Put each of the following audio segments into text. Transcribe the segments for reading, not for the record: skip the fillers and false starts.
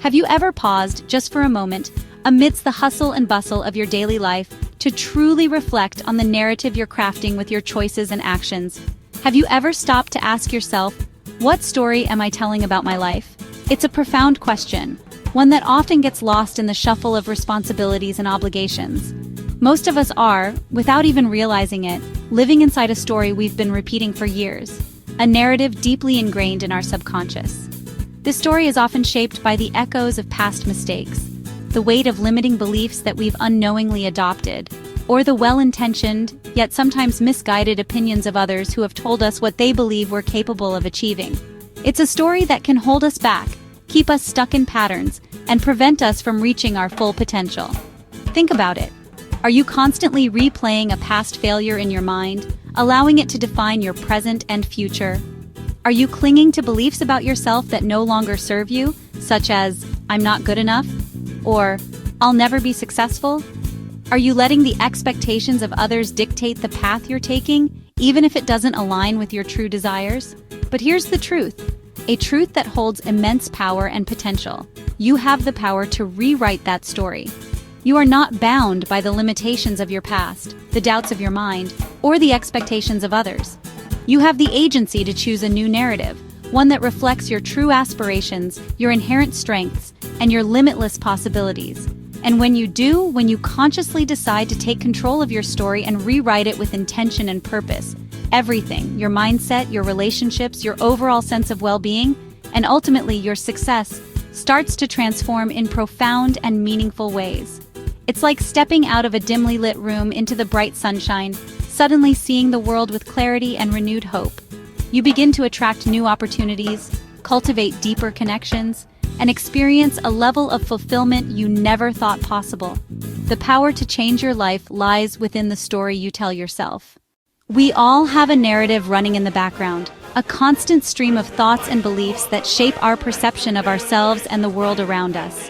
Have you ever paused just for a moment, amidst the hustle and bustle of your daily life, to truly reflect on the narrative you're crafting with your choices and actions? Have you ever stopped to ask yourself, what story am I telling about my life? It's a profound question, one that often gets lost in the shuffle of responsibilities and obligations. Most of us are, without even realizing it, living inside a story we've been repeating for years, a narrative deeply ingrained in our subconscious. This story is often shaped by the echoes of past mistakes, the weight of limiting beliefs that we've unknowingly adopted, or the well-intentioned, yet sometimes misguided opinions of others who have told us what they believe we're capable of achieving. It's a story that can hold us back, keep us stuck in patterns, and prevent us from reaching our full potential. Think about it. Are you constantly replaying a past failure in your mind, allowing it to define your present and future? Are you clinging to beliefs about yourself that no longer serve you, such as, I'm not good enough? Or, I'll never be successful? Are you letting the expectations of others dictate the path you're taking, even if it doesn't align with your true desires? But here's the truth, a truth that holds immense power and potential. You have the power to rewrite that story. You are not bound by the limitations of your past, the doubts of your mind, or the expectations of others. You have the agency to choose a new narrative, one that reflects your true aspirations, your inherent strengths, and your limitless possibilities. And when you consciously decide to take control of your story and rewrite it with intention and purpose, everything, your mindset, your relationships, your overall sense of well-being, and ultimately your success, starts to transform in profound and meaningful ways. It's like stepping out of a dimly lit room into the bright sunshine, suddenly seeing the world with clarity and renewed hope. You begin to attract new opportunities, cultivate deeper connections, and experience a level of fulfillment you never thought possible. The power to change your life lies within the story you tell yourself. We all have a narrative running in the background, a constant stream of thoughts and beliefs that shape our perception of ourselves and the world around us.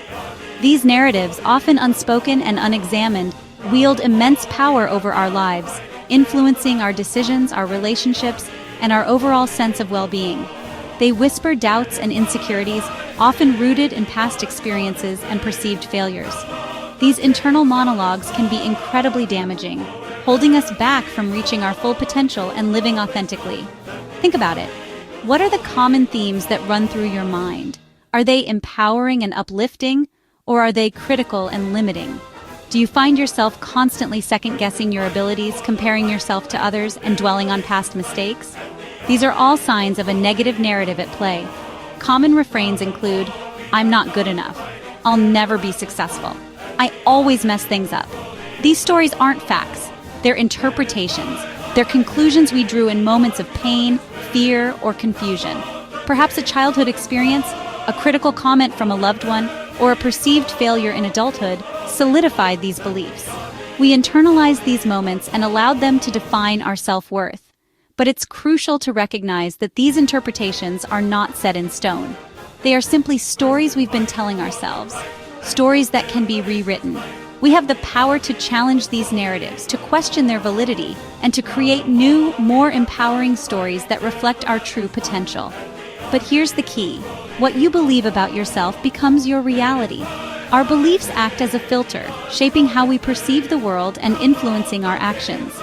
These narratives, often unspoken and unexamined, wield immense power over our lives, influencing our decisions, our relationships, and our overall sense of well-being. They whisper doubts and insecurities, often rooted in past experiences and perceived failures. These internal monologues can be incredibly damaging, holding us back from reaching our full potential and living authentically. Think about it. What are the common themes that run through your mind? Are they empowering and uplifting, or are they critical and limiting? Do you find yourself constantly second-guessing your abilities, comparing yourself to others, and dwelling on past mistakes? These are all signs of a negative narrative at play. Common refrains include, I'm not good enough. I'll never be successful. I always mess things up. These stories aren't facts. They're interpretations. They're conclusions we drew in moments of pain, fear, or confusion. Perhaps a childhood experience, a critical comment from a loved one, or a perceived failure in adulthood solidified these beliefs. We internalized these moments and allowed them to define our self-worth. But it's crucial to recognize that these interpretations are not set in stone. They are simply stories we've been telling ourselves, stories that can be rewritten. We have the power to challenge these narratives, to question their validity, and to create new, more empowering stories that reflect our true potential. But here's the key. What you believe about yourself becomes your reality. Our beliefs act as a filter, shaping how we perceive the world and influencing our actions.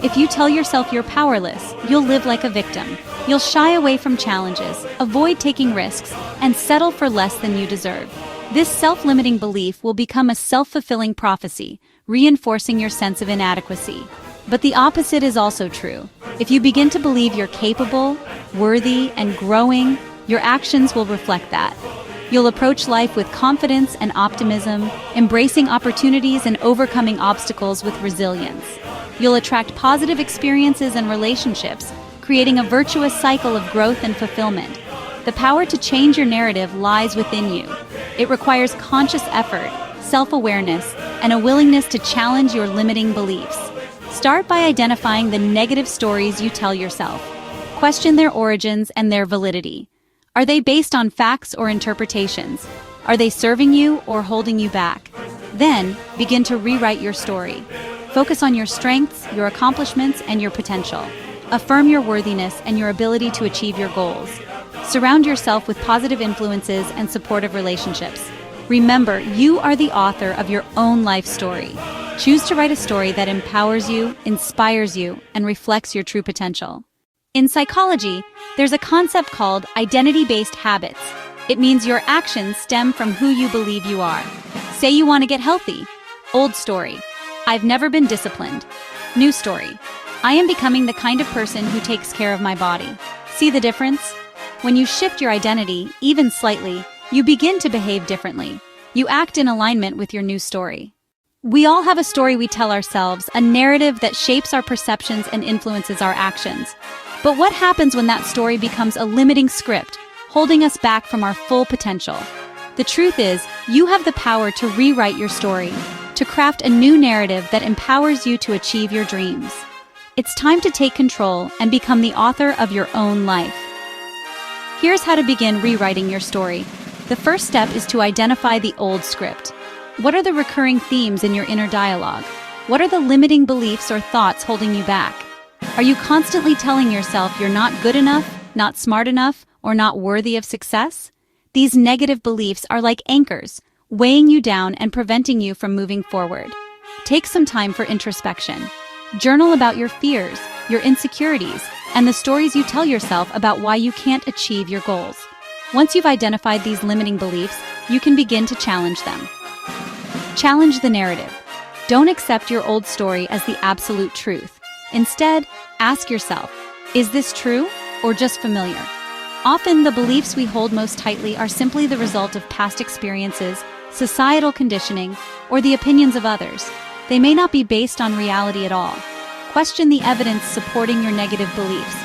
If you tell yourself you're powerless, you'll live like a victim. You'll shy away from challenges, avoid taking risks, and settle for less than you deserve. This self-limiting belief will become a self-fulfilling prophecy, reinforcing your sense of inadequacy. But the opposite is also true. If you begin to believe you're capable, worthy, and growing, your actions will reflect that. You'll approach life with confidence and optimism, embracing opportunities and overcoming obstacles with resilience. You'll attract positive experiences and relationships, creating a virtuous cycle of growth and fulfillment. The power to change your narrative lies within you. It requires conscious effort, self-awareness, and a willingness to challenge your limiting beliefs. Start by identifying the negative stories you tell yourself. Question their origins and their validity. Are they based on facts or interpretations? Are they serving you or holding you back? Then, begin to rewrite your story. Focus on your strengths, your accomplishments, and your potential. Affirm your worthiness and your ability to achieve your goals. Surround yourself with positive influences and supportive relationships. Remember, you are the author of your own life story. Choose to write a story that empowers you, inspires you, and reflects your true potential. In psychology, there's a concept called identity-based habits. It means your actions stem from who you believe you are. Say you want to get healthy. Old story. I've never been disciplined. New story. I am becoming the kind of person who takes care of my body. See the difference? When you shift your identity, even slightly, you begin to behave differently. You act in alignment with your new story. We all have a story we tell ourselves, a narrative that shapes our perceptions and influences our actions. But what happens when that story becomes a limiting script, holding us back from our full potential? The truth is, you have the power to rewrite your story, to craft a new narrative that empowers you to achieve your dreams. It's time to take control and become the author of your own life. Here's how to begin rewriting your story. The first step is to identify the old script. What are the recurring themes in your inner dialogue? What are the limiting beliefs or thoughts holding you back? Are you constantly telling yourself you're not good enough, not smart enough, or not worthy of success? These negative beliefs are like anchors, weighing you down and preventing you from moving forward. Take some time for introspection. Journal about your fears, your insecurities, and the stories you tell yourself about why you can't achieve your goals. Once you've identified these limiting beliefs, you can begin to challenge them. Challenge the narrative. Don't accept your old story as the absolute truth. Instead, ask yourself, is this true or just familiar? Often, the beliefs we hold most tightly are simply the result of past experiences, societal conditioning, or the opinions of others. They may not be based on reality at all. Question the evidence supporting your negative beliefs.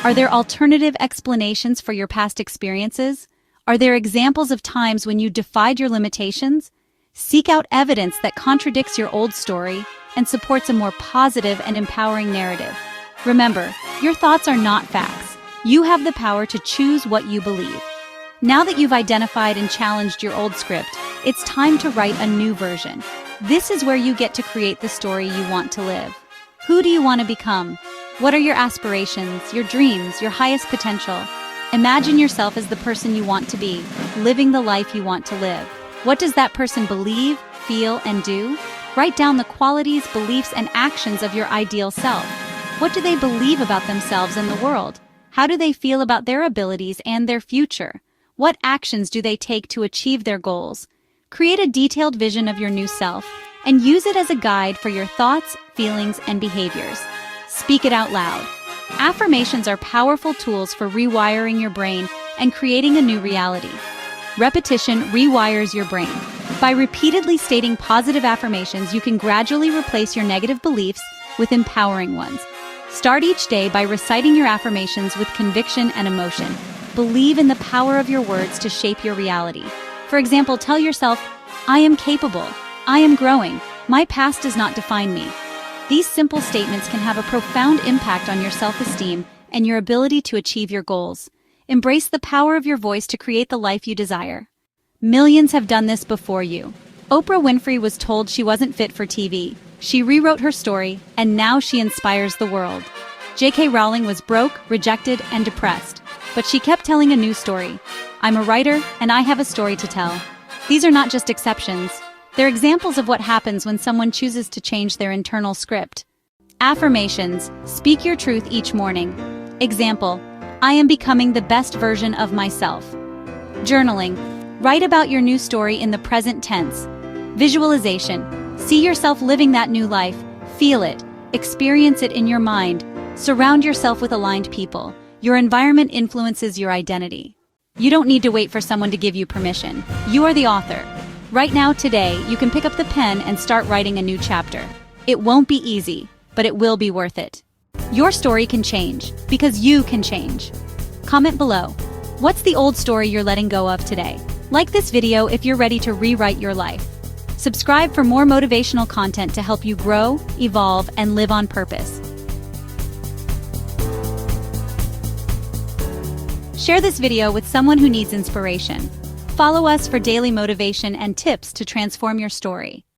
Are there alternative explanations for your past experiences? Are there examples of times when you defied your limitations? Seek out evidence that contradicts your old story and supports a more positive and empowering narrative. Remember, your thoughts are not facts. You have the power to choose what you believe. Now that you've identified and challenged your old script, it's time to write a new version. This is where you get to create the story you want to live. Who do you want to become? What are your aspirations, your dreams, your highest potential? Imagine yourself as the person you want to be, living the life you want to live. What does that person believe, feel, and do? Write down the qualities, beliefs, and actions of your ideal self. What do they believe about themselves and the world? How do they feel about their abilities and their future? What actions do they take to achieve their goals? Create a detailed vision of your new self and use it as a guide for your thoughts, feelings, and behaviors. Speak it out loud. Affirmations are powerful tools for rewiring your brain and creating a new reality. Repetition rewires your brain. By repeatedly stating positive affirmations, you can gradually replace your negative beliefs with empowering ones. Start each day by reciting your affirmations with conviction and emotion. Believe in the power of your words to shape your reality. For example, tell yourself, I am capable. I am growing. My past does not define me. These simple statements can have a profound impact on your self-esteem and your ability to achieve your goals. Embrace the power of your voice to create the life you desire. Millions have done this before you. Oprah Winfrey was told she wasn't fit for TV. She rewrote her story, and now she inspires the world. J.K. Rowling was broke, rejected, and depressed, but she kept telling a new story. I'm a writer, and I have a story to tell. These are not just exceptions. They're examples of what happens when someone chooses to change their internal script. Affirmations. Speak your truth each morning. Example. I am becoming the best version of myself. Journaling. Write about your new story in the present tense. Visualization. See yourself living that new life. Feel it. Experience it in your mind. Surround yourself with aligned people. Your environment influences your identity. You don't need to wait for someone to give you permission. You are the author. Right now, today, you can pick up the pen and start writing a new chapter. It won't be easy, but it will be worth it. Your story can change, because you can change. Comment below. What's the old story you're letting go of today? Like this video if you're ready to rewrite your life. Subscribe for more motivational content to help you grow, evolve, and live on purpose. Share this video with someone who needs inspiration. Follow us for daily motivation and tips to transform your story.